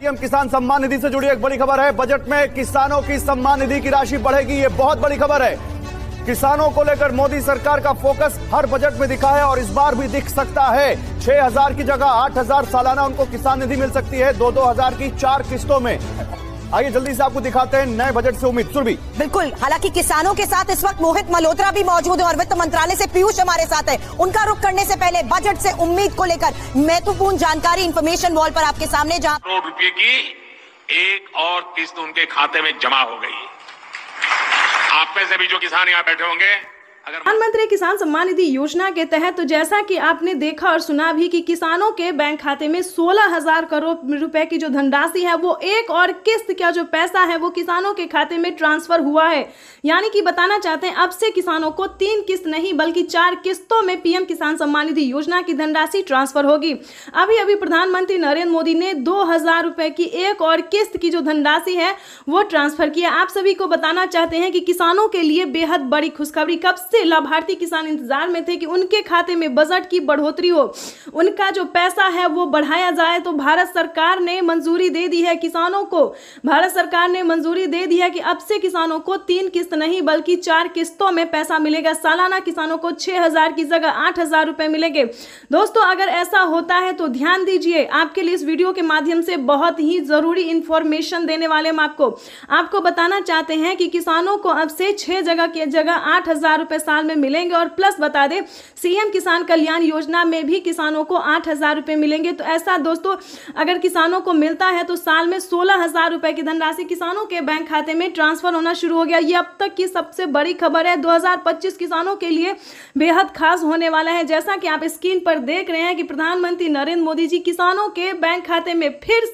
PM किसान सम्मान निधि से जुड़ी एक बड़ी खबर है। बजट में किसानों की सम्मान निधि की राशि बढ़ेगी, ये बहुत बड़ी खबर है। किसानों को लेकर मोदी सरकार का फोकस हर बजट में दिखा है और इस बार भी दिख सकता है। 6,000 की जगह 8,000 सालाना उनको किसान निधि मिल सकती है, 2-2 हजार की 4 किस्तों में। आइए जल्दी से आपको दिखाते हैं नए बजट से उम्मीद। सुरभि। बिल्कुल, हालांकि किसानों के साथ इस वक्त मोहित मल्होत्रा भी मौजूद है और वित्त मंत्रालय से पीयूष हमारे साथ है। उनका रुख करने से पहले बजट से उम्मीद को लेकर महत्वपूर्ण जानकारी इंफॉर्मेशन वॉल पर आपके सामने। जहां करोड़ रुपए की एक और किस्त उनके खाते में जमा हो गई। आप में से भी जो किसान यहाँ बैठे होंगे, प्रधानमंत्री किसान सम्मान निधि योजना के तहत तो जैसा कि आपने देखा और सुना भी कि किसानों के बैंक खाते में 16,000 करोड़ रुपए की जो धनराशि है वो एक और किस्त का जो पैसा है वो किसानों के खाते में ट्रांसफर हुआ है। यानी कि बताना चाहते हैं अब से किसानों को 3 किस्त नहीं बल्कि 4 किस्तों में पीएम किसान सम्मान निधि योजना की धनराशि ट्रांसफर होगी। अभी अभी प्रधानमंत्री नरेंद्र मोदी ने 2,000 रुपए की एक और किस्त की जो धनराशि है वो ट्रांसफर किया। आप सभी को बताना चाहते हैं कि किसानों के लिए बेहद बड़ी खुशखबरी। कब से लाभार्थी किसान इंतजार में थे कि उनके खाते में बजट की बढ़ोतरी हो, उनका जो पैसा है वो बढ़ाया जाए। तो भारत सरकार ने मंजूरी दे दी है किसानों को। भारत सरकार ने मंजूरी दे दी है कि अब से किसानों को 3 किस्त नहीं बल्कि 4 किस्तों में पैसा मिलेगा। सालाना किसानों को 6,000 की जगह 8,000 रुपए मिलेंगे। दोस्तों, अगर ऐसा होता है तो ध्यान दीजिए, आपके लिए इस वीडियो के माध्यम से बहुत ही जरूरी इंफॉर्मेशन देने वाले हम आपको बताना चाहते हैं कि किसानों को अब से 6 जगह की जगह 8,000 रुपए साल में मिलेंगे। और प्लस बता दें, सीएम किसान कल्याण योजना में भी किसानों को 8,000 रुपए मिलेंगे। तो ऐसा दोस्तों अगर किसानों को मिलता है तो साल में 16,000 रुपए की धनराशि किसानों के बैंक खाते में ट्रांसफर होना शुरू हो गया। ये अब तक की सबसे बड़ी खबर है। 2025 किसानों के लिए बेहद खास होने वाला है। जैसा कि आप स्क्रीन पर देख रहे हैं कि प्रधानमंत्री नरेंद्र मोदी जी किसानों के बैंक खाते में फिर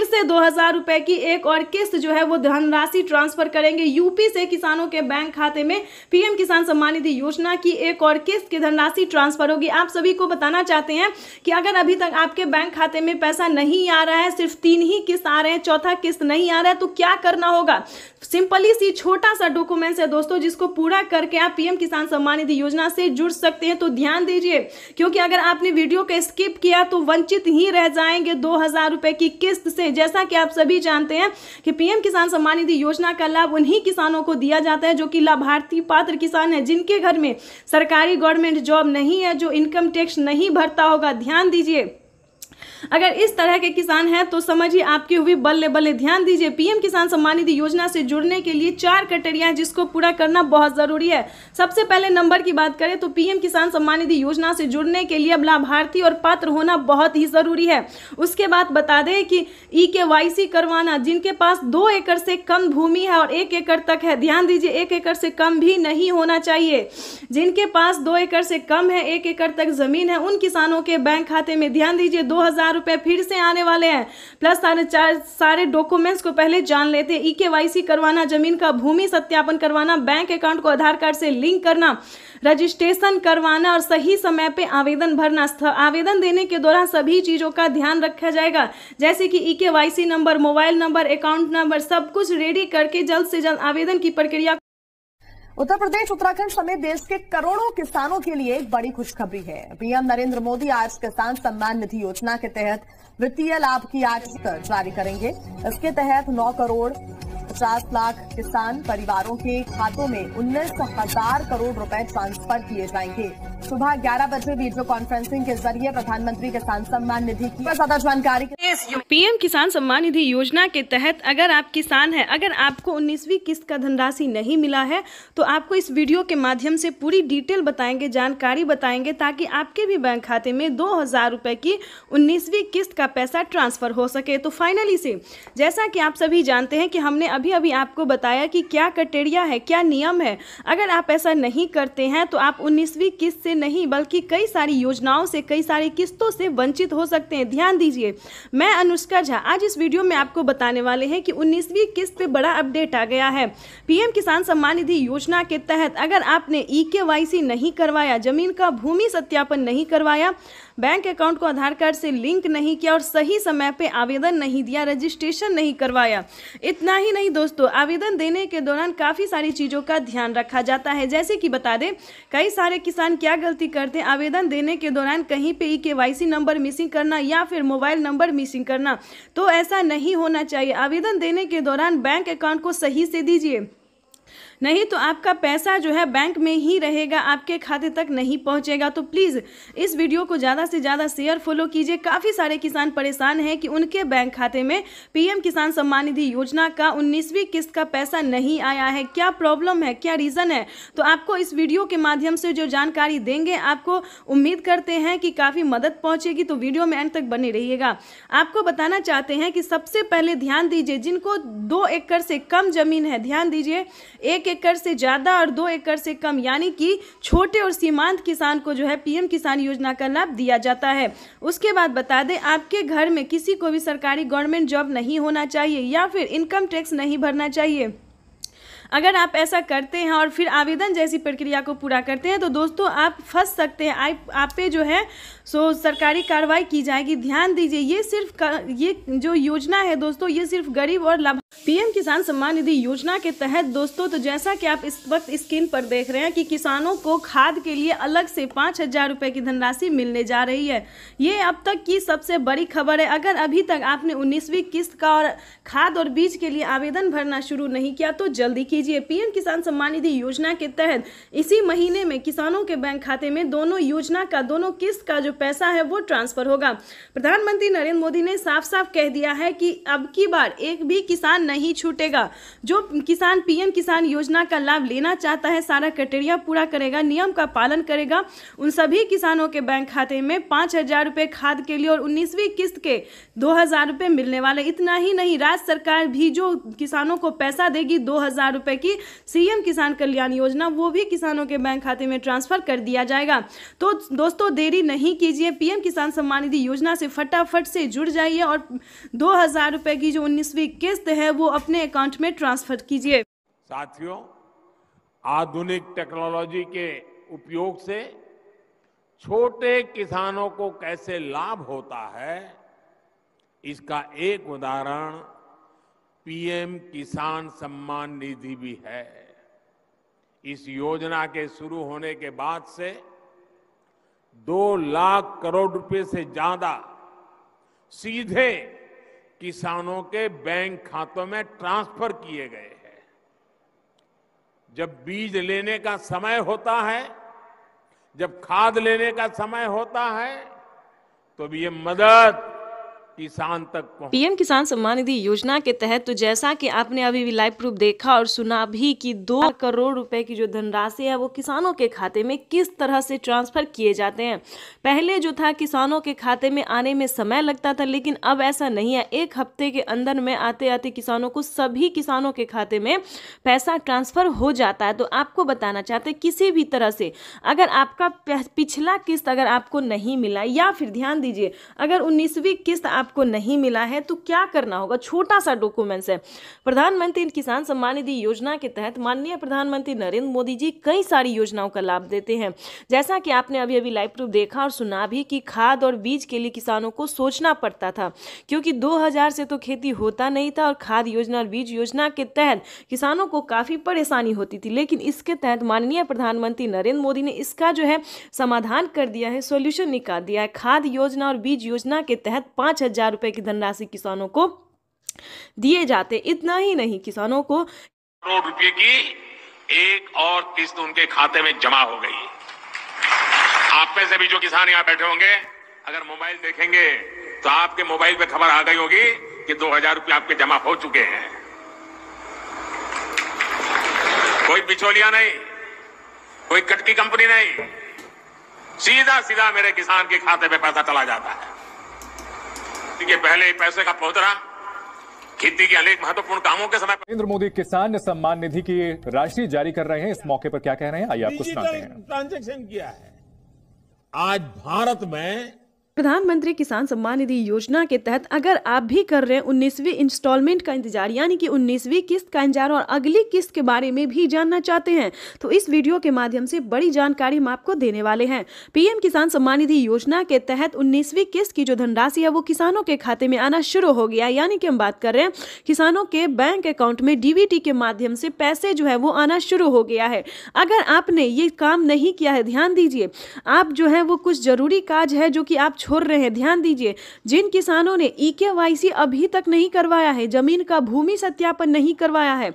से 2,000 रुपए की एक और किस्त जो है वो धनराशि ट्रांसफर करेंगे। यूपी से किसानों के बैंक खाते में पीएम किसान सम्मान निधि योजना की एक और किस्त की धनराशि ट्रांसफर होगी। आप सभी को बताना चाहते हैं कि अगर अभी तक आपके बैंक खाते में पैसा नहीं आ रहा है, सिर्फ 3 ही किस्त आ रहे हैं, चौथा किस्त नहीं आ रहा है, तो क्या करना होगा? सिंपली सी छोटा सा डॉक्यूमेंट्स है दोस्तों, जिसको पूरा करके आप पीएम किसान सम्मान निधि योजना से जुड़ सकते हैं। तो ध्यान दीजिए, क्योंकि अगर आपने वीडियो को स्किप किया तो वंचित ही रह जाएंगे 2,000 रुपए की किस्त से। जैसा कि आप सभी जानते हैं कि पीएम किसान सम्मान निधि योजना का लाभ उन्हीं किसानों को दिया जाता है जो कि लाभार्थी पात्र किसान है, जिनके घर में सरकारी गवर्नमेंट जॉब नहीं है, जो इनकम टैक्स नहीं भरता होगा। ध्यान दीजिए, अगर इस तरह के किसान हैं तो समझिए आपकी हुई बल्ले बल्ले। ध्यान दीजिए, पीएम किसान सम्मान निधि योजना से जुड़ने के लिए 4 क्राइटेरिया है जिसको पूरा करना बहुत जरूरी है। सबसे पहले नंबर की बात करें तो पीएम किसान सम्मान निधि योजना से जुड़ने के लिए अब लाभार्थी और पात्र होना बहुत ही जरूरी है। उसके बाद बता दें कि EKYC करवाना, जिनके पास 2 एकड़ से कम भूमि है और 1 एकड़ तक है। ध्यान दीजिए, 1 एकड़ से कम भी नहीं होना चाहिए। जिनके पास 2 एकड़ से कम है, 1 एकड़ तक जमीन है, उन किसानों के बैंक खाते में ध्यान दीजिए 2,000 रुपए फिर से आने वाले हैं। प्लस सारे डॉक्यूमेंट्स को पहले जान लेते हैं। EKYC करवाना, जमीन का भूमि सत्यापन करवाना, बैंक अकाउंट को आधार कार्ड से लिंक करना, रजिस्ट्रेशन करवाना और सही समय पे आवेदन भरना। आवेदन देने के दौरान सभी चीजों का ध्यान रखा जाएगा, जैसे कि EKYC number, mobile number, account number, सब कुछ रेडी करके जल्द से जल्द आवेदन की प्रक्रिया। उत्तर प्रदेश, उत्तराखंड समेत देश के करोड़ों किसानों के लिए एक बड़ी खुशखबरी है। पीएम नरेंद्र मोदी आज किसान सम्मान निधि योजना के तहत वित्तीय लाभ की 8 किस्त जारी करेंगे। इसके तहत 9 करोड़ 50 लाख किसान परिवारों के खातों में 19,000 करोड़ रुपए ट्रांसफर किए जाएंगे। सुबह 11 बजे वीडियो कॉन्फ्रेंसिंग के जरिए प्रधानमंत्री किसान सम्मान निधि की ज्यादा जानकारी। पीएम किसान सम्मान निधि योजना के तहत अगर आप किसान हैं, अगर आपको 19वीं किस्त का धनराशि नहीं मिला है तो आपको इस वीडियो के माध्यम से पूरी डिटेल बताएंगे, जानकारी बताएंगे, ताकि आपके भी बैंक खाते में 2,000 रुपए की 19वीं किस्त का पैसा ट्रांसफर हो सके। तो फाइनली से जैसा कि आप सभी जानते हैं कि हमने अभी आपको बताया कि क्या क्राइटेरिया है, क्या नियम है। अगर आप ऐसा नहीं करते हैं तो आप 19वीं किस्त से नहीं बल्कि कई सारी योजनाओं से, कई सारी किस्तों से वंचित हो सकते हैं। ध्यान दीजिए, मैं अनुष्का झा आज इस वीडियो में आपको बताने वाले हैं कि 19वीं किस्त पे बड़ा अपडेट आ गया है। पीएम किसान सम्मान निधि योजना के तहत अगर आपने EKYC नहीं करवाया, जमीन का भूमि सत्यापन नहीं करवाया, बैंक अकाउंट को आधार कार्ड से लिंक नहीं किया और सही समय पे आवेदन नहीं दिया, रजिस्ट्रेशन नहीं करवाया। इतना ही नहीं दोस्तों, आवेदन देने के दौरान काफ़ी सारी चीज़ों का ध्यान रखा जाता है। जैसे कि बता दें, कई सारे किसान क्या गलती करते हैं, आवेदन देने के दौरान कहीं पे KYC नंबर मिसिंग करना या फिर मोबाइल नंबर मिसिंग करना। तो ऐसा नहीं होना चाहिए। आवेदन देने के दौरान बैंक अकाउंट को सही से दीजिए, नहीं तो आपका पैसा जो है बैंक में ही रहेगा, आपके खाते तक नहीं पहुंचेगा। तो प्लीज़ इस वीडियो को ज़्यादा से ज़्यादा शेयर फॉलो कीजिए। काफ़ी सारे किसान परेशान हैं कि उनके बैंक खाते में PM किसान सम्मान निधि योजना का 19वीं किस्त का पैसा नहीं आया है। क्या प्रॉब्लम है, क्या रीज़न है, तो आपको इस वीडियो के माध्यम से जो जानकारी देंगे, आपको उम्मीद करते हैं कि काफ़ी मदद पहुँचेगी। तो वीडियो में अंत तक बने रहिएगा। आपको बताना चाहते हैं कि सबसे पहले ध्यान दीजिए, जिनको 2 एकड़ से कम ज़मीन है, ध्यान दीजिए, 1 एकड़ से ज़्यादा और 2 एकड़ से कम, यानी कि छोटे और सीमांत किसान को जो है PM किसान योजना का लाभ दिया जाता है। उसके बाद बता दें, आपके घर में किसी को भी सरकारी गवर्नमेंट जॉब नहीं होना चाहिए या फिर इनकम टैक्स नहीं भरना चाहिए। अगर आप ऐसा करते हैं और फिर आवेदन जैसी प्रक्रिया को पूरा करते हैं तो दोस्तों आप फंस सकते हैं, आप पे जो है सो सरकारी कार्रवाई की जाएगी। ध्यान दीजिए, ये जो योजना है दोस्तों, ये सिर्फ गरीब और लाभ PM किसान सम्मान निधि योजना के तहत दोस्तों, तो जैसा कि आप इस वक्त स्क्रीन पर देख रहे हैं कि किसानों को खाद के लिए अलग से 5,000 रुपये की धनराशि मिलने जा रही है। ये अब तक की सबसे बड़ी खबर है। अगर अभी तक आपने 19वीं किस्त का और खाद और बीज के लिए आवेदन भरना शुरू नहीं किया तो जल्दी कीजिए। PM किसान सम्मान निधि योजना के तहत इसी महीने में किसानों के बैंक खाते में दोनों योजना का, दोनों किस्त का जो पैसा है वो ट्रांसफर होगा। प्रधानमंत्री नरेंद्र मोदी ने साफ साफ कह दिया है कि अब की बार एक भी किसान नहीं छूटेगा। जो किसान PM किसान योजना का लाभ लेना चाहता है, सारा क्राइटेरिया पूरा करेगा, नियम का पालन करेगा, उन सभी किसानों के बैंक खाते में 5,000 रुपये खाद के लिए और 19वीं किस्त के 2,000 रुपये मिलने वाले। इतना ही नहीं, राज्य सरकार भी जो किसानों को पैसा देगी 2,000 रुपये की CM किसान कल्याण योजना, वो भी किसानों के बैंक खाते में ट्रांसफर कर दिया जाएगा। तो दोस्तों देरी नहीं कीजिए, PM किसान सम्मान निधि योजना से फटाफट से जुड़ जाइए और 2,000 रुपये की जो 19वीं किस्त है वो अपने अकाउंट में ट्रांसफर कीजिए। साथियों, आधुनिक टेक्नोलॉजी के उपयोग से छोटे किसानों को कैसे लाभ होता है, इसका एक उदाहरण PM किसान सम्मान निधि भी है। इस योजना के शुरू होने के बाद से 2 लाख करोड़ रुपए से ज्यादा सीधे किसानों के बैंक खातों में ट्रांसफर किए गए हैं। जब बीज लेने का समय होता है, जब खाद लेने का समय होता है, तो ये मदद किसान तक PM किसान सम्मान निधि योजना के तहत तो जैसा कि आपने अभी लाइव प्रूफ देखा और सुना भी कि 2 करोड़ रुपए की जो धनराशि है वो किसानों के खाते में किस तरह से ट्रांसफर किए जाते हैं। पहले जो था किसानों के खाते में आने में समय लगता था, लेकिन अब ऐसा नहीं है। 1 हफ्ते के अंदर में आते आते किसानों को, सभी किसानों के खाते में पैसा ट्रांसफर हो जाता है। तो आपको बताना चाहते हैं, किसी भी तरह से अगर आपका पिछला किस्त अगर आपको नहीं मिला, या फिर ध्यान दीजिए अगर 19वीं किस्त आपको नहीं मिला है तो क्या करना होगा। छोटा सा डॉक्यूमेंट्स है। प्रधानमंत्री किसान सम्मान निधि योजना के तहत माननीय प्रधानमंत्री नरेंद्र मोदी जी कई सारी योजनाओं का लाभ देते हैं। जैसा कि आपने अभी लाइव प्रूफ देखा और सुना भी कि खाद और बीज के लिए किसानों को सोचना पड़ता था, क्योंकि 2000 से तो खेती होता नहीं था और खाद योजना और बीज योजना के तहत किसानों को काफी परेशानी होती थी। लेकिन इसके तहत माननीय प्रधानमंत्री नरेंद्र मोदी ने इसका जो है समाधान कर दिया है, सॉल्यूशन निकाल दिया है। खाद योजना और बीज योजना के तहत 5,000 रुपए की धनराशि किसानों को दिए जाते। इतना ही नहीं, किसानों को करोड़ रुपए की एक और किस्त उनके खाते में जमा हो गई। आप में से भी जो किसान यहां बैठे होंगे, अगर मोबाइल देखेंगे तो आपके मोबाइल पे खबर आ गई होगी कि 2,000 रुपये आपके जमा हो चुके हैं। कोई बिचौलिया नहीं, कोई कटकी कंपनी नहीं, सीधा सीधा मेरे किसान के खाते में पैसा चला जाता है। के पहले पैसे का पहुंचना खेती के अनेक महत्वपूर्ण कामों के समय। नरेंद्र मोदी किसान सम्मान निधि की राशि जारी कर रहे हैं। इस मौके पर क्या कह रहे हैं, आइए आपको सुनाते हैं। ट्रांजैक्शन किया है। आज भारत में प्रधानमंत्री किसान सम्मान निधि योजना के तहत अगर आप भी कर रहे हैं 19वीं इंस्टॉलमेंट का इंतजार, यानी कि 19वीं किस्त का इंतजार और अगली किस्त के बारे में भी जानना चाहते हैं, तो इस वीडियो के माध्यम से बड़ी जानकारी हम आपको देने वाले हैं। पीएम किसान सम्मान निधि योजना के तहत 19वीं किस्त की जो धनराशि है वो किसानों के खाते में आना शुरू हो गया, यानी कि हम बात कर रहे हैं किसानों के बैंक अकाउंट में डीबीटी के माध्यम से पैसे जो है वो आना शुरू हो गया है। अगर आपने ये काम नहीं किया है, ध्यान दीजिए, आप जो है वो कुछ जरूरी काज है जो कि आप छोड़ रहे हैं, ध्यान दीजिए। जिन किसानों ने ईकेवाईसी अभी तक नहीं करवाया है, जमीन का भूमि सत्यापन नहीं करवाया है,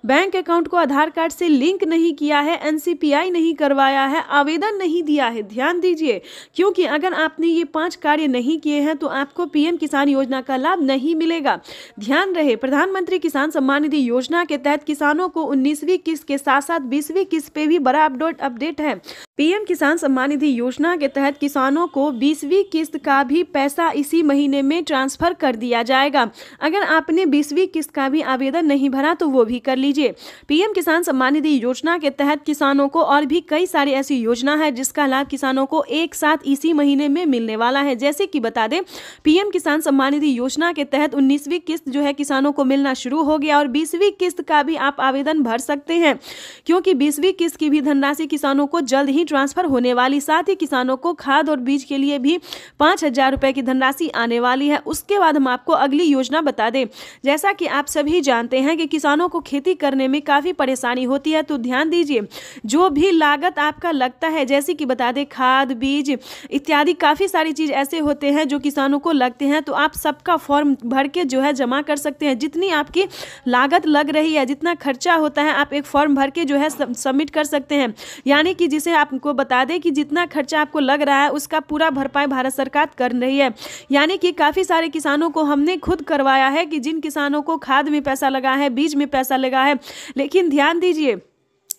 बैंक अकाउंट को आधार कार्ड से लिंक नहीं किया है, एनसीपीआई नहीं करवाया है, आवेदन नहीं दिया है, ध्यान दीजिए, क्योंकि अगर आपने ये 5 कार्य नहीं किए हैं तो आपको पीएम किसान योजना का लाभ नहीं मिलेगा। ध्यान रहे, प्रधानमंत्री किसान सम्मान निधि योजना के तहत किसानों को 19वीं किस्त के साथ साथ 20वीं किस्त पे भी बड़ा अपडेट है। पीएम किसान सम्मान निधि योजना के तहत किसानों को 20वीं किस्त का भी पैसा इसी महीने में ट्रांसफर कर दिया जाएगा। अगर आपने 20वीं किस्त का भी आवेदन नहीं भरा तो वो भी कर लीजिए। पीएम किसान सम्मान निधि योजना के तहत किसानों को और भी कई सारी ऐसी योजना है जिसका लाभ किसानों को एक साथ इसी महीने में मिलने वाला है। जैसे कि बता दें, पीएम किसान सम्मान निधि योजना के तहत 19वीं किस्त जो है किसानों को मिलना शुरू हो गया और 20वीं किस्त का भी आप आवेदन भर सकते हैं, क्योंकि 20वीं किस्त की भी धनराशि किसानों को जल्द ही ट्रांसफर होने वाली। साथ ही किसानों को खाद और बीज के लिए भी 5,000 रुपए की धनराशि आने वाली है। उसके बाद हम आपको अगली योजना बता दें। जैसा कि आप सभी जानते हैं कि किसानों को खेती करने में काफी परेशानी होती है, तो ध्यान दीजिए, जो भी लागत आपका लगता है, जैसे कि बता दें खाद बीज इत्यादि काफी सारी चीज ऐसे होते हैं जो किसानों को लगते हैं, तो आप सबका फॉर्म भर के जो है जमा कर सकते हैं। जितनी आपकी लागत लग रही है, जितना खर्चा होता है, आप एक फॉर्म भर के जो है सबमिट कर सकते हैं। यानी कि जिसे आपको बता दें कि जितना खर्चा आपको लग रहा है उसका पूरा भरपाई भारत सरकार कर रही है। यानी कि काफी सारे किसानों को हमने खुद करवाया है कि जिन किसानों को खाद में पैसा लगा है, बीज में पैसा लगा है, लेकिन ध्यान दीजिए,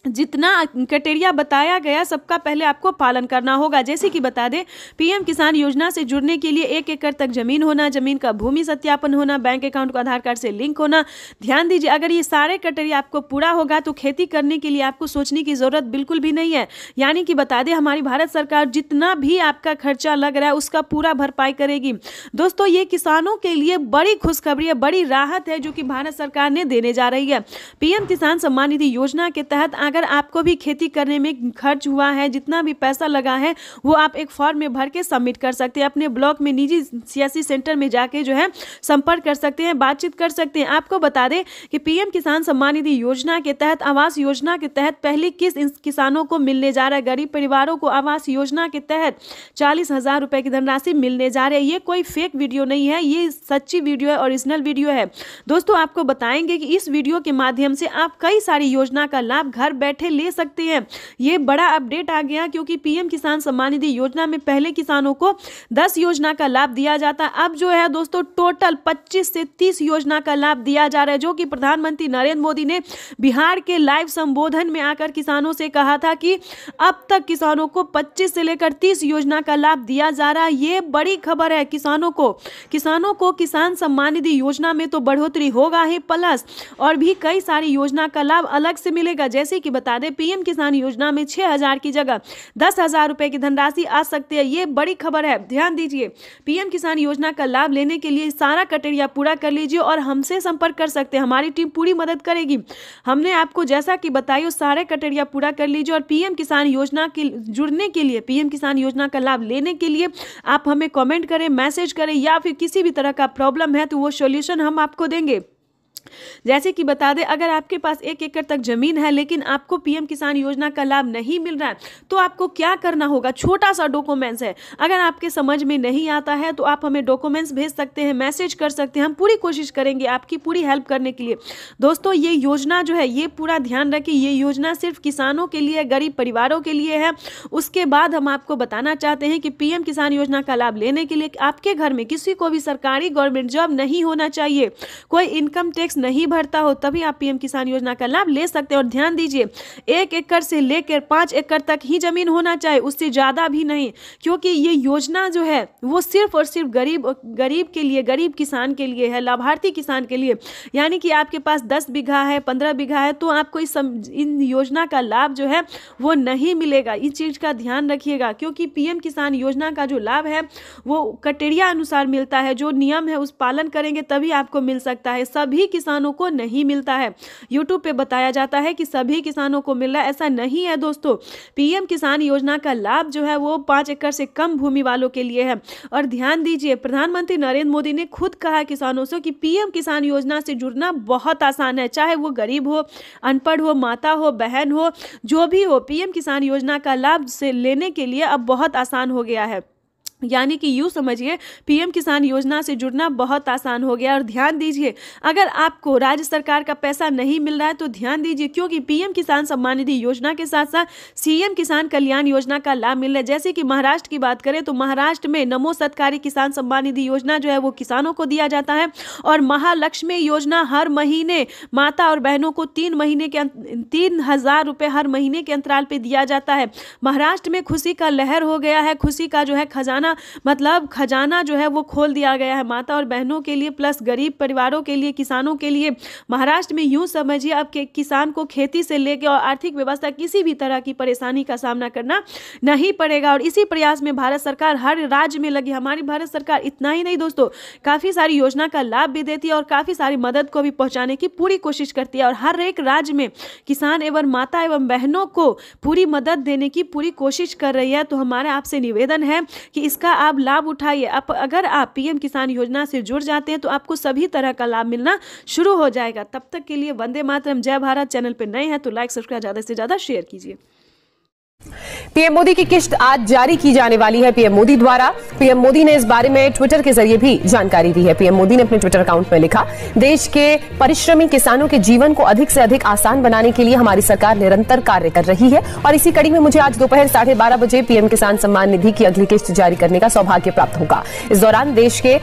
जितना क्राइटेरिया बताया गया सबका पहले आपको पालन करना होगा। जैसे कि बता दें, पीएम किसान योजना से जुड़ने के लिए 1 एकड़ तक जमीन होना, जमीन का भूमि सत्यापन होना, बैंक अकाउंट को आधार कार्ड से लिंक होना। ध्यान दीजिए, अगर ये सारे क्राइटेरिया आपको पूरा होगा तो खेती करने के लिए आपको सोचने की जरूरत बिल्कुल भी नहीं है। यानी कि बता दें, हमारी भारत सरकार जितना भी आपका खर्चा लग रहा है उसका पूरा भरपाई करेगी। दोस्तों, ये किसानों के लिए बड़ी खुशखबरी है, बड़ी राहत है जो कि भारत सरकार ने देने जा रही है। पीएम किसान सम्मान निधि योजना के तहत अगर आपको भी खेती करने में खर्च हुआ है, जितना भी पैसा लगा है वो आप एक फॉर्म में भर के सबमिट कर सकते हैं। अपने ब्लॉक में निजी सीएससी सेंटर में जाके जो है संपर्क कर सकते हैं, बातचीत कर सकते हैं। आपको बता दें कि पीएम किसान सम्मान निधि योजना के तहत आवास योजना के तहत पहली किस्त किसानों को मिलने जा रहा है। गरीब परिवारों को आवास योजना के तहत 40,000 रुपए की धनराशि मिलने जा रही है। ये कोई फेक वीडियो नहीं है, ये सच्ची वीडियो है, ओरिजिनल वीडियो है। दोस्तों, आपको बताएंगे कि इस वीडियो के माध्यम से आप कई सारी योजना का लाभ घर बैठे ले सकते हैं। ये बड़ा अपडेट आ गया, क्योंकि पीएम किसान सम्मान निधि योजना में पहले किसानों को 10 योजना का लाभ दिया जाता, अब जो है दोस्तों टोटल 25 से 30 योजना का लाभ दिया जा रहा है, जो कि प्रधानमंत्री नरेंद्र मोदी ने बिहार के लाइव संबोधन में आकर किसानों से कहा था कि अब तक किसानों को 25 से लेकर 30 योजना का लाभ दिया जा रहा है। ये बड़ी खबर है किसानों को किसान सम्मान निधि योजना में तो बढ़ोतरी होगा ही, प्लस और भी कई सारी योजना का लाभ अलग से मिलेगा। जैसे कि बता दें, पीएम किसान योजना में 6,000 की जगह 10,000 रुपए की धनराशि आ सकती है। ये बड़ी खबर है, ध्यान दीजिए। पीएम किसान योजना का लाभ लेने के लिए सारा क्राइटेरिया पूरा कर लीजिए और हमसे संपर्क कर सकते हैं, हमारी टीम पूरी मदद करेगी। हमने आपको जैसा कि बताया सारे क्राइटेरिया पूरा कर लीजिए और पीएम किसान योजना के जुड़ने के लिए, पीएम किसान योजना का लाभ लेने के लिए आप हमें कमेंट करें, मैसेज करें, या फिर किसी भी तरह का प्रॉब्लम है तो वो सॉल्यूशन हम आपको देंगे। जैसे कि बता दें, अगर आपके पास 1 एकड़ तक जमीन है लेकिन आपको पीएम किसान योजना का लाभ नहीं मिल रहा है तो आपको क्या करना होगा। छोटा सा डॉक्यूमेंट्स है, अगर आपके समझ में नहीं आता है तो आप हमें डॉक्यूमेंट्स भेज सकते हैं, मैसेज कर सकते हैं, हम पूरी कोशिश करेंगे आपकी पूरी हेल्प करने के लिए। दोस्तों, ये योजना जो है, ये पूरा ध्यान रखिए, ये योजना सिर्फ किसानों के लिए, गरीब परिवारों के लिए है। उसके बाद हम आपको बताना चाहते हैं कि पीएम किसान योजना का लाभ लेने के लिए आपके घर में किसी को भी सरकारी गवर्नमेंट जॉब नहीं होना चाहिए, कोई इनकम टैक्स नहीं नहीं भरता हो तभी आप पीएम किसान योजना का लाभ ले सकते हैं। और ध्यान दीजिए, 1 एकड़ से लेकर 5 एकड़ तक ही जमीन होना चाहिए, उससे ज़्यादा भी नहीं, क्योंकि ये योजना जो है वो सिर्फ और सिर्फ गरीब के लिए, गरीब किसान के लिए है, लाभार्थी किसान के लिए। यानी कि आपके पास 10 बीघा है, 15 बीघा है, तो आपको इन योजना का लाभ जो है वो नहीं मिलेगा। इस चीज़ का ध्यान रखिएगा, क्योंकि पीएम किसान योजना का जो लाभ है वो क्राइटेरिया अनुसार मिलता है, जो नियम है उस पालन करेंगे तभी आपको मिल सकता है, सभी किसानों को नहीं मिलता है। यूट्यूब पे बताया जाता है कि सभी किसानों को मिल रहा है, ऐसा नहीं है दोस्तों। पीएम किसान योजना का लाभ जो है वो 5 एकड़ से कम भूमि वालों के लिए है। और ध्यान दीजिए, प्रधानमंत्री नरेंद्र मोदी ने खुद कहा है किसानों से कि पीएम किसान योजना से जुड़ना बहुत आसान है, चाहे वो गरीब हो, अनपढ़ हो, माता हो, बहन हो, जो भी हो, पीएम किसान योजना का लाभ से लेने के लिए अब बहुत आसान हो गया है। यानी कि यूँ समझिए, पीएम किसान योजना से जुड़ना बहुत आसान हो गया। और ध्यान दीजिए, अगर आपको राज्य सरकार का पैसा नहीं मिल रहा है तो ध्यान दीजिए, क्योंकि पीएम किसान सम्मान निधि योजना के साथ साथ सीएम किसान कल्याण योजना का लाभ मिल रहा है। जैसे कि महाराष्ट्र की बात करें तो महाराष्ट्र में नमो सत्कारी किसान सम्मान निधि योजना जो है वो किसानों को दिया जाता है, और महालक्ष्मी योजना हर महीने माता और बहनों को 3,000 रुपये हर महीने के अंतराल पर दिया जाता है। महाराष्ट्र में खुशी का लहर हो गया है, खुशी का जो है खजाना जो है वो खोल दिया गया है माता और बहनों के लिए, प्लस गरीब परिवारों के लिए, किसानों के लिए। महाराष्ट्र में यूं समझिए, अब के किसान को खेती से लेकर और आर्थिक व्यवस्था किसी भी तरह की परेशानी का सामना करना नहीं पड़ेगा। और इसी प्रयास में भारत सरकार हर राज्य में लगी। हमारी भारत सरकार इतना ही नहीं दोस्तों, काफ़ी सारी योजना का लाभ भी देती है और काफ़ी सारी मदद को भी पहुँचाने की पूरी कोशिश करती है। और हर एक राज्य में किसान एवं माता एवं बहनों को पूरी मदद देने की पूरी कोशिश कर रही है। तो हमारा आपसे निवेदन है कि इसका आप लाभ उठाइए। अगर आप पीएम किसान योजना से जुड़ जाते हैं तो आपको सभी तरह का लाभ मिलना शुरू हो जाएगा। तब तक के लिए वंदे मातरम, जय भारत। चैनल पर नए हैं तो लाइक सब्सक्राइब ज़्यादा से ज़्यादा शेयर कीजिए। पीएम मोदी की किश्त आज जारी की जाने वाली है पीएम मोदी द्वारा। पीएम मोदी ने इस बारे में ट्विटर के जरिए भी जानकारी दी है। पीएम मोदी ने अपने ट्विटर अकाउंट में लिखा, देश के परिश्रमी किसानों के जीवन को अधिक से अधिक आसान बनाने के लिए हमारी सरकार निरंतर कार्य कर रही है, और इसी कड़ी में मुझे आज दोपहर 12:30 बजे पीएम किसान सम्मान निधि की अगली किश्त जारी करने का सौभाग्य प्राप्त होगा। इस दौरान देश के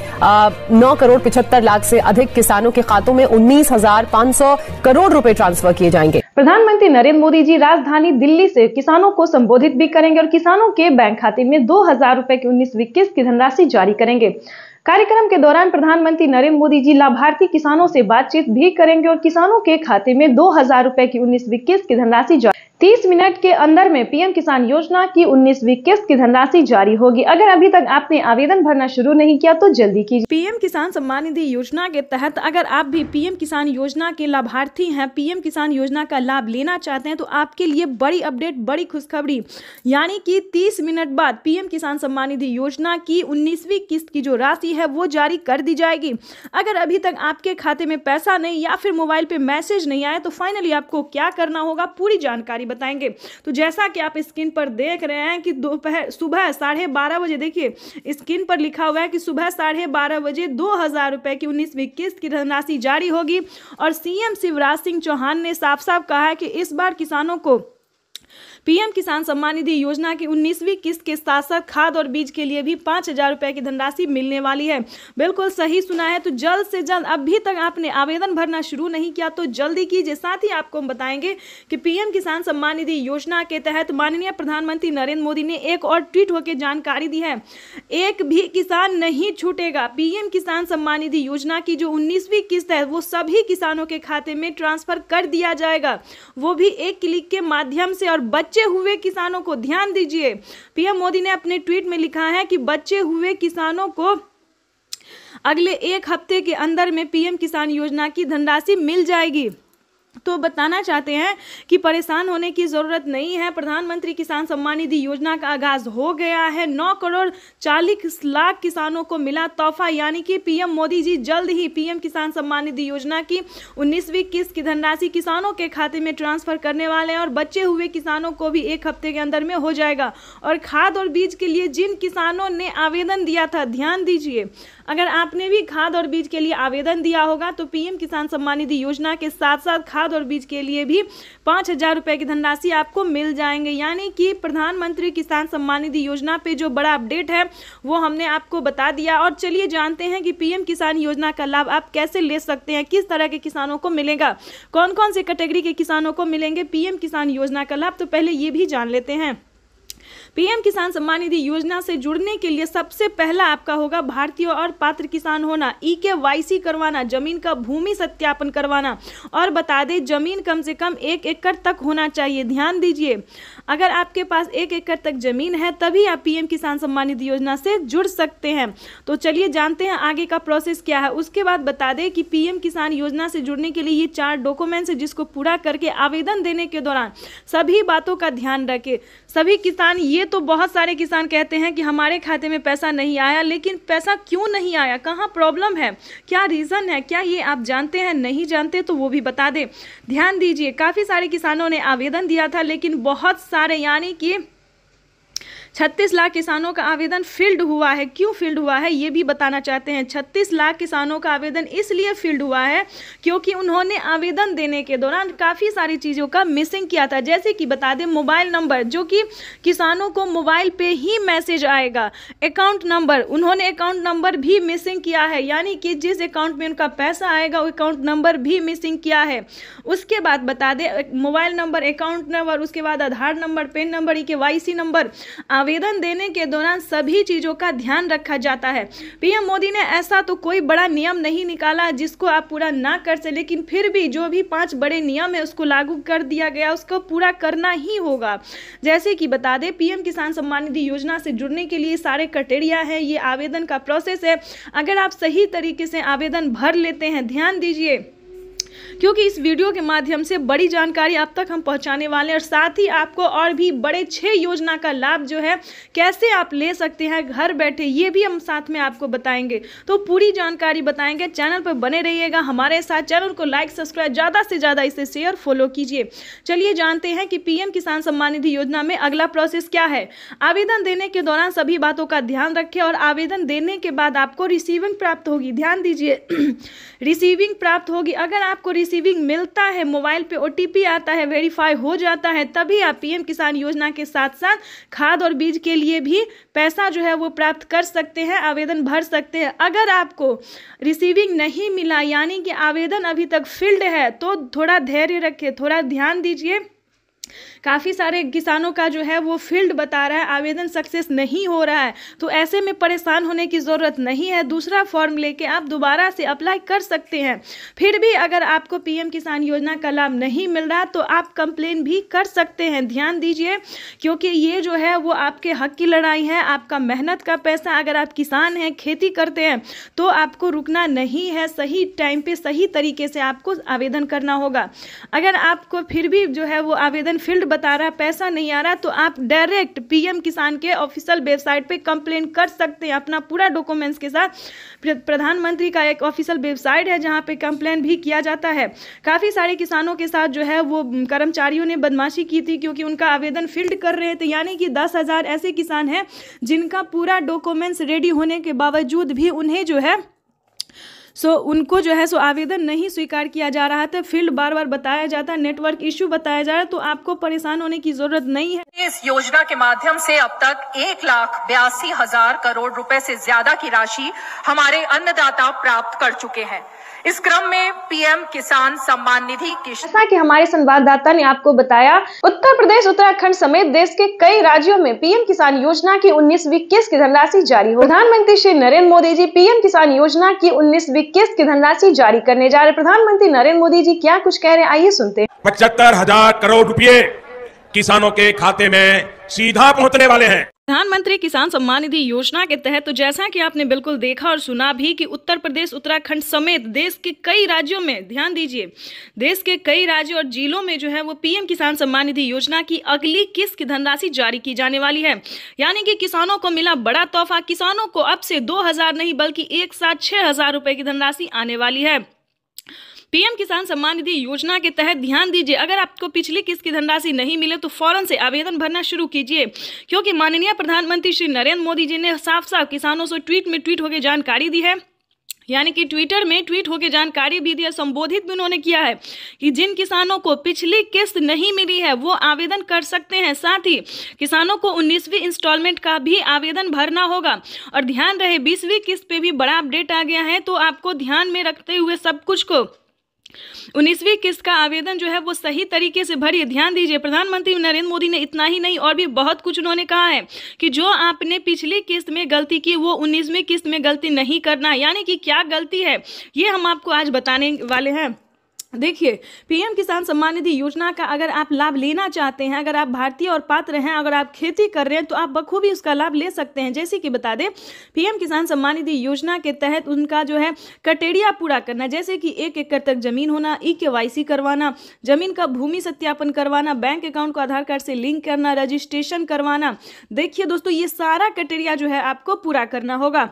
9 करोड़ 75 लाख से अधिक किसानों के खातों में 19,500 करोड़ रुपए ट्रांसफर किए जाएंगे। प्रधानमंत्री नरेंद्र मोदी जी राजधानी दिल्ली से किसानों को संबोधित भी करेंगे और किसानों के बैंक खाते में 2,000 रुपए की 19वीं किस्त की धनराशि जारी करेंगे। कार्यक्रम के दौरान प्रधानमंत्री नरेंद्र मोदी जी लाभार्थी किसानों से बातचीत भी करेंगे और किसानों के खाते में 2,000 रुपए की 19वीं किस्त की धनराशि जारी। 30 मिनट के अंदर में पीएम किसान योजना की 19वीं किस्त की धनराशि जारी होगी। अगर अभी तक आपने आवेदन भरना शुरू नहीं किया तो जल्दी कीजिए। पीएम किसान सम्मान निधि योजना के तहत अगर आप भी पीएम किसान योजना के लाभार्थी हैं, पीएम किसान योजना का लाभ लेना चाहते हैं, तो आपके लिए बड़ी अपडेट, बड़ी खुशखबरी, यानी कि 30 मिनट बाद पीएम किसान सम्मान निधि योजना की 19वीं किस्त की जो राशि है वो जारी कर दी जाएगी। अगर अभी तक आपके खाते में पैसा नहीं या फिर मोबाइल पे मैसेज नहीं आया तो फाइनली आपको क्या करना होगा, पूरी जानकारी बताएंगे। तो जैसा कि आप स्क्रीन पर देख रहे हैं कि सुबह 12:30 बजे, देखिए स्क्रीन पर लिखा हुआ है कि सुबह 12:30 बजे 2,000 रुपए की 19वीं किस्त की धनराशि जारी होगी। और सीएम शिवराज सिंह चौहान ने साफ साफ कहा है कि इस बार किसानों को पीएम किसान सम्मान निधि योजना की 19वीं किस्त के साथ साथ खाद और बीज के लिए भी 5,000 रुपए की धनराशि मिलने वाली है। बिल्कुल सही सुना है। तो जल्द से जल्द, अभी तक आपने आवेदन भरना शुरू नहीं किया तो जल्दी कीजिए। साथ ही आपको हम बताएंगे कि पीएम किसान सम्मान निधि योजना के तहत माननीय प्रधानमंत्री नरेंद्र मोदी ने एक और ट्वीट होकर जानकारी दी है, एक भी किसान नहीं छूटेगा। पीएम किसान सम्मान निधि योजना की जो 19वीं किस्त है वो सभी किसानों के खाते में ट्रांसफर कर दिया जाएगा, वो भी एक क्लिक के माध्यम से। और बच्चे हुए किसानों को, ध्यान दीजिए, पीएम मोदी ने अपने ट्वीट में लिखा है कि बच्चे हुए किसानों को अगले 1 हफ्ते के अंदर में पीएम किसान योजना की धनराशि मिल जाएगी। तो बताना चाहते हैं कि परेशान होने की ज़रूरत नहीं है। प्रधानमंत्री किसान सम्मान निधि योजना का आगाज हो गया है। 9 करोड़ 40 लाख किसानों को मिला तोहफा, यानी कि पीएम मोदी जी जल्द ही पीएम किसान सम्मान निधि योजना की 19वीं किस्त की धनराशि किसानों के खाते में ट्रांसफर करने वाले हैं। और बचे हुए किसानों को भी 1 हफ्ते के अंदर में हो जाएगा। और खाद और बीज के लिए जिन किसानों ने आवेदन दिया था, ध्यान दीजिए, अगर आपने भी खाद और बीज के लिए आवेदन दिया होगा तो पीएम किसान सम्मान निधि योजना के साथ साथ खाद और बीज के लिए भी 5,000 रुपए की धनराशि आपको मिल जाएंगे। यानी कि प्रधानमंत्री किसान सम्मान निधि योजना पे जो बड़ा अपडेट है वो हमने आपको बता दिया। और चलिए जानते हैं कि पीएम किसान योजना का लाभ आप कैसे ले सकते हैं, किस तरह के किसानों को मिलेगा, कौन कौन से कैटेगरी के किसानों को मिलेंगे पीएम किसान योजना का लाभ। तो पहले ये भी जान लेते हैं। पीएम किसान सम्मान निधि योजना से जुड़ने के लिए सबसे पहला आपका होगा भारतीय और पात्र किसान होना, EKYC करवाना, जमीन का भूमि सत्यापन करवाना, और बता दें जमीन कम से कम 1 एकड़ तक होना चाहिए। ध्यान दीजिए, अगर आपके पास 1 एकड़ तक जमीन है तभी आप पीएम किसान सम्मान निधि योजना से जुड़ सकते हैं। तो चलिए जानते हैं आगे का प्रोसेस क्या है। उसके बाद बता दें कि पीएम किसान योजना से जुड़ने के लिए ये 4 डॉक्यूमेंट्स है जिसको पूरा करके आवेदन देने के दौरान सभी बातों का ध्यान रखें। सभी किसान, ये तो बहुत सारे किसान कहते हैं कि हमारे खाते में पैसा नहीं आया, लेकिन पैसा क्यों नहीं आया, कहाँ प्रॉब्लम है, क्या रीज़न है, क्या ये आप जानते हैं? नहीं जानते तो वो भी बता दें। ध्यान दीजिए, काफ़ी सारे किसानों ने आवेदन दिया था लेकिन बहुत सारे यानी कि 36 लाख किसानों का आवेदन फील्ड हुआ है। क्यों फील्ड हुआ है ये भी बताना चाहते हैं। 36 लाख किसानों का आवेदन इसलिए फील्ड हुआ है क्योंकि उन्होंने आवेदन देने के दौरान काफ़ी सारी चीज़ों का मिसिंग किया था। जैसे कि बता दें मोबाइल नंबर, जो कि किसानों को मोबाइल पे ही मैसेज आएगा। अकाउंट नंबर, उन्होंने अकाउंट नंबर भी मिसिंग किया है, यानी कि जिस अकाउंट में उनका पैसा आएगा वो अकाउंट नंबर भी मिसिंग किया है। उसके बाद बता दें मोबाइल नंबर, अकाउंट नंबर, उसके बाद Aadhaar number, PAN number, EKYC number, आवेदन देने के दौरान सभी चीज़ों का ध्यान रखा जाता है। पीएम मोदी ने ऐसा तो कोई बड़ा नियम नहीं निकाला जिसको आप पूरा ना कर सके, लेकिन फिर भी जो भी 5 बड़े नियम है उसको लागू कर दिया गया, उसको पूरा करना ही होगा। जैसे कि बता दें पीएम किसान सम्मान निधि योजना से जुड़ने के लिए सारे क्राइटेरिया है, ये आवेदन का प्रोसेस है। अगर आप सही तरीके से आवेदन भर लेते हैं, ध्यान दीजिए क्योंकि इस वीडियो के माध्यम से बड़ी जानकारी आप तक हम पहुंचाने वाले हैं और साथ ही आपको और भी बड़े 6 योजना का लाभ जो है कैसे आप ले सकते हैं घर बैठे, ये भी हम साथ में आपको बताएंगे। तो पूरी जानकारी बताएंगे, चैनल पर बने रहिएगा हमारे साथ। चैनल को लाइक, सब्सक्राइब, ज़्यादा से ज़्यादा इसे शेयर, फॉलो कीजिए। चलिए जानते हैं कि पीएम किसान सम्मान निधि योजना में अगला प्रोसेस क्या है। आवेदन देने के दौरान सभी बातों का ध्यान रखें और आवेदन देने के बाद आपको रिसीविंग प्राप्त होगी। ध्यान दीजिए रिसीविंग प्राप्त होगी। अगर आपको रिसीविंग मिलता है, मोबाइल पे OTP आता है, वेरीफाई हो जाता है, तभी आप पीएम किसान योजना के साथ साथ खाद और बीज के लिए भी पैसा जो है वो प्राप्त कर सकते हैं, आवेदन भर सकते हैं। अगर आपको रिसीविंग नहीं मिला यानी कि आवेदन अभी तक फील्ड है तो थोड़ा धैर्य रखें, थोड़ा ध्यान दीजिए। काफ़ी सारे किसानों का जो है वो फील्ड बता रहा है, आवेदन सक्सेस नहीं हो रहा है, तो ऐसे में परेशान होने की ज़रूरत नहीं है। दूसरा फॉर्म लेके आप दोबारा से अप्लाई कर सकते हैं। फिर भी अगर आपको पीएम किसान योजना का लाभ नहीं मिल रहा तो आप कंप्लेन भी कर सकते हैं। ध्यान दीजिए क्योंकि ये जो है वो आपके हक की लड़ाई है, आपका मेहनत का पैसा। अगर आप किसान हैं, खेती करते हैं तो आपको रुकना नहीं है, सही टाइम पे सही तरीके से आपको आवेदन करना होगा। अगर आपको फिर भी जो है वो आवेदन फील्ड बता रहा है, पैसा नहीं आ रहा, तो आप डायरेक्ट पीएम किसान के ऑफिशियल वेबसाइट पे कंप्लेन कर सकते हैं अपना पूरा डॉक्यूमेंट्स के साथ। प्रधानमंत्री का एक ऑफिशियल वेबसाइट है जहां पे कंप्लेन भी किया जाता है। काफ़ी सारे किसानों के साथ जो है वो कर्मचारियों ने बदमाशी की थी क्योंकि उनका आवेदन फील्ड कर रहे थे, यानी कि 10,000 ऐसे किसान हैं जिनका पूरा डॉक्यूमेंट्स रेडी होने के बावजूद भी उन्हें जो है उनको जो है आवेदन नहीं स्वीकार किया जा रहा था। फील्ड बार बार बताया जाता है, नेटवर्क इश्यू बताया जा रहा है, तो आपको परेशान होने की जरूरत नहीं है। इस योजना के माध्यम से अब तक 1,82,000 करोड़ रुपए से ज्यादा की राशि हमारे अन्नदाता प्राप्त कर चुके हैं। इस क्रम में पीएम किसान सम्मान निधि की, जैसा कि हमारे संवाददाता ने आपको बताया, उत्तर प्रदेश, उत्तराखंड समेत देश के कई राज्यों में पीएम किसान योजना की 19वीं किस्त की धनराशि जारी हो। प्रधानमंत्री श्री नरेंद्र मोदी जी पीएम किसान योजना की 19वीं किस्त की धनराशि जारी करने जा रहे। प्रधानमंत्री नरेंद्र मोदी जी क्या कुछ कह रहे हैं, आइए सुनते हैं। 75,000 करोड़ रुपए किसानों के खाते में सीधा पहुंचने वाले हैं। प्रधानमंत्री किसान सम्मान निधि योजना के तहत तो जैसा कि आपने बिल्कुल देखा और सुना भी कि उत्तर प्रदेश, उत्तराखंड समेत देश के कई राज्यों में, ध्यान दीजिए, देश के कई राज्यों और जिलों में जो है वो पीएम किसान सम्मान निधि योजना की अगली किस्त की धनराशि जारी की जाने वाली है। यानी कि किसानों को मिला बड़ा तोहफा। किसानों को अब से 2,000 नहीं बल्कि एक साथ 6,000 रुपए की धनराशि आने वाली है। पीएम किसान सम्मान निधि योजना के तहत ध्यान दीजिए, अगर आपको पिछली किस्त की धनराशि नहीं मिले तो फौरन से आवेदन भरना शुरू कीजिए, क्योंकि माननीय प्रधानमंत्री श्री नरेंद्र मोदी जी ने साफ साफ किसानों से ट्वीट होकर जानकारी दी है, यानी कि ट्विटर में ट्वीट होकर जानकारी भी दी है, संबोधित भी उन्होंने किया है कि जिन किसानों को पिछली किस्त नहीं मिली है वो आवेदन कर सकते हैं। साथ ही किसानों को 19वीं इंस्टॉलमेंट का भी आवेदन भरना होगा। और ध्यान रहे 20वीं किस्त पे भी बड़ा अपडेट आ गया है, तो आपको ध्यान में रखते हुए सब कुछ को 19वीं किस्त का आवेदन जो है वो सही तरीके से भरिए। ध्यान दीजिए, प्रधानमंत्री नरेंद्र मोदी ने इतना ही नहीं और भी बहुत कुछ उन्होंने कहा है कि जो आपने पिछली किस्त में गलती की वो 19वीं किस्त में गलती नहीं करना। यानी कि क्या गलती है ये हम आपको आज बताने वाले हैं। देखिए, पीएम किसान सम्मान निधि योजना का अगर आप लाभ लेना चाहते हैं, अगर आप भारतीय और पात्र हैं, अगर आप खेती कर रहे हैं तो आप बखूबी उसका लाभ ले सकते हैं। जैसे कि बता दें, पीएम किसान सम्मान निधि योजना के तहत उनका जो है क्राइटेरिया पूरा करना, जैसे कि 1 एकड़ तक जमीन होना, KYC करवाना, जमीन का भूमि सत्यापन करवाना, बैंक अकाउंट को आधार कार्ड से लिंक करना, रजिस्ट्रेशन करवाना। देखिए दोस्तों, ये सारा क्राइटेरिया जो है आपको पूरा करना होगा,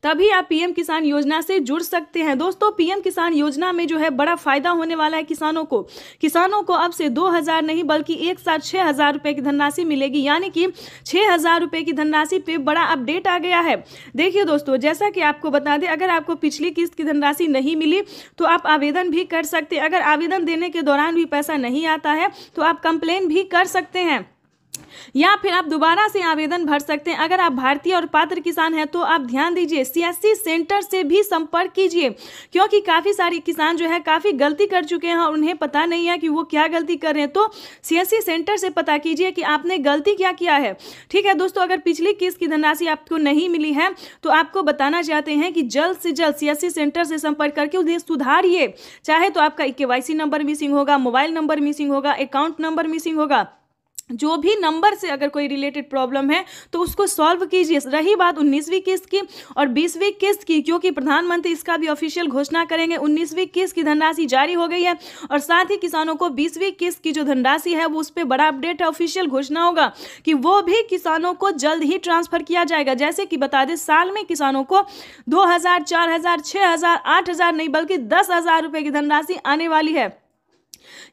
तभी आप पीएम किसान योजना से जुड़ सकते हैं। दोस्तों, पीएम किसान योजना में जो है बड़ा फायदा होने वाला है किसानों को अब से 2000 नहीं बल्कि एक साथ 6000 रुपए की धनराशि मिलेगी, यानी कि 6000 रुपए की धनराशि पे बड़ा अपडेट आ गया है। देखिए दोस्तों, जैसा कि आपको बता दें, अगर आपको पिछली किस्त की धनराशि नहीं मिली तो आप आवेदन भी कर सकते हैं। अगर आवेदन देने के दौरान भी पैसा नहीं आता है तो आप कंप्लेन भी कर सकते हैं, या फिर आप दोबारा से आवेदन भर सकते हैं। अगर आप भारतीय और पात्र किसान हैं तो आप ध्यान दीजिए, CSC सेंटर से भी संपर्क कीजिए, क्योंकि काफ़ी सारे किसान जो है काफ़ी गलती कर चुके हैं और उन्हें पता नहीं है कि वो क्या गलती कर रहे हैं। तो CSC सेंटर से पता कीजिए कि आपने गलती क्या किया है। ठीक है दोस्तों, अगर पिछली किस्त की धनराशि आपको नहीं मिली है तो आपको बताना चाहते हैं कि जल्द से जल्द CSC सेंटर से संपर्क करके उन्हें सुधारिए। चाहे तो आपका KYC नंबर मिसिंग होगा, मोबाइल नंबर मिसिंग होगा, अकाउंट नंबर मिसिंग होगा, जो भी नंबर से अगर कोई रिलेटेड प्रॉब्लम है तो उसको सॉल्व कीजिए। रही बात 19वीं किस्त की और 20वीं किस्त की, क्योंकि प्रधानमंत्री इसका भी ऑफिशियल घोषणा करेंगे। 19वीं किस्त की धनराशि जारी हो गई है और साथ ही किसानों को 20वीं किस्त की जो धनराशि है वो उस पर बड़ा अपडेट है, ऑफिशियल घोषणा होगा कि वो भी किसानों को जल्द ही ट्रांसफर किया जाएगा। जैसे कि बता दें, साल में किसानों को 2000, 4000, 6000, 8000 नहीं बल्कि 10,000 रुपए की धनराशि आने वाली है।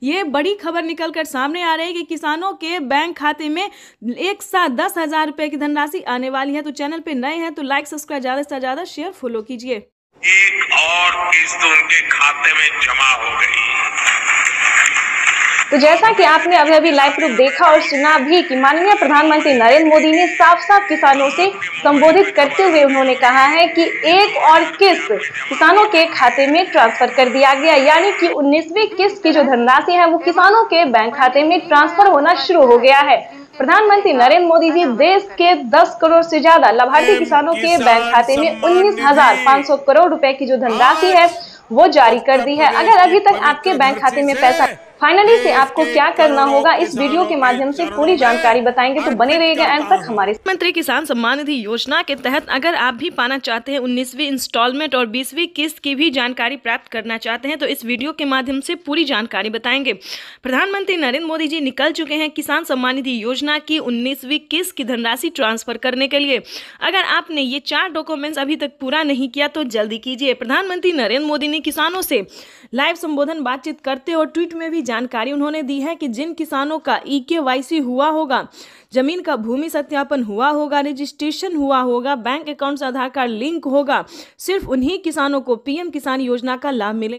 ये बड़ी खबर निकलकर सामने आ रही है कि किसानों के बैंक खाते में एक साथ 10,000 रुपए की धनराशि आने वाली है। तो चैनल पे नए हैं तो लाइक, सब्सक्राइब, ज्यादा से ज्यादा शेयर, फॉलो कीजिए। एक और किस्त उनके खाते में जमा हो गई। तो जैसा कि आपने अभी लाइव प्रूफ देखा और सुना भी कि माननीय प्रधानमंत्री नरेंद्र मोदी ने साफ साफ किसानों से संबोधित करते हुए उन्होंने कहा है कि एक और किस्त किसानों के खाते में ट्रांसफर कर दिया गया, यानी कि 19वीं किस्त की जो धनराशि है वो किसानों के बैंक खाते में ट्रांसफर होना शुरू हो गया है। प्रधानमंत्री नरेंद्र मोदी जी देश के 10 करोड़ से ज्यादा लाभार्थी किसानों के बैंक खाते में 19,500 करोड़ रुपए की जो धनराशि है वो जारी कर दी है। अगर अभी तक आपके बैंक खाते में पैसा फाइनली से आपको क्या करना होगा, इस वीडियो के माध्यम से पूरी जानकारी बताएंगे, तो बने रहिएगा एंड तक हमारे। प्रधानमंत्री किसान सम्मान निधि योजना के तहत अगर आप भी पाना चाहते हैं 19वीं इंस्टॉलमेंट और 20वीं किस्त की भी जानकारी प्राप्त करना चाहते हैं तो इस वीडियो के माध्यम से पूरी जानकारी बताएंगे। प्रधानमंत्री नरेंद्र मोदी जी निकल चुके हैं किसान सम्मान निधि योजना की 19वीं किस्त की धनराशि ट्रांसफर करने के लिए। अगर आपने ये 4 डॉक्यूमेंट्स अभी तक पूरा नहीं किया तो जल्दी कीजिए। प्रधानमंत्री नरेंद्र मोदी ने किसानों से लाइव संबोधन बातचीत करते और ट्वीट में भी जानकारी उन्होंने दी है कि जिन किसानों का KYC हुआ होगा, जमीन का भूमि सत्यापन हुआ होगा, रजिस्ट्रेशन हुआ होगा, बैंक अकाउंट से आधार कार्ड लिंक होगा, सिर्फ उन्हीं किसानों को पीएम किसान योजना का लाभ मिलेगा।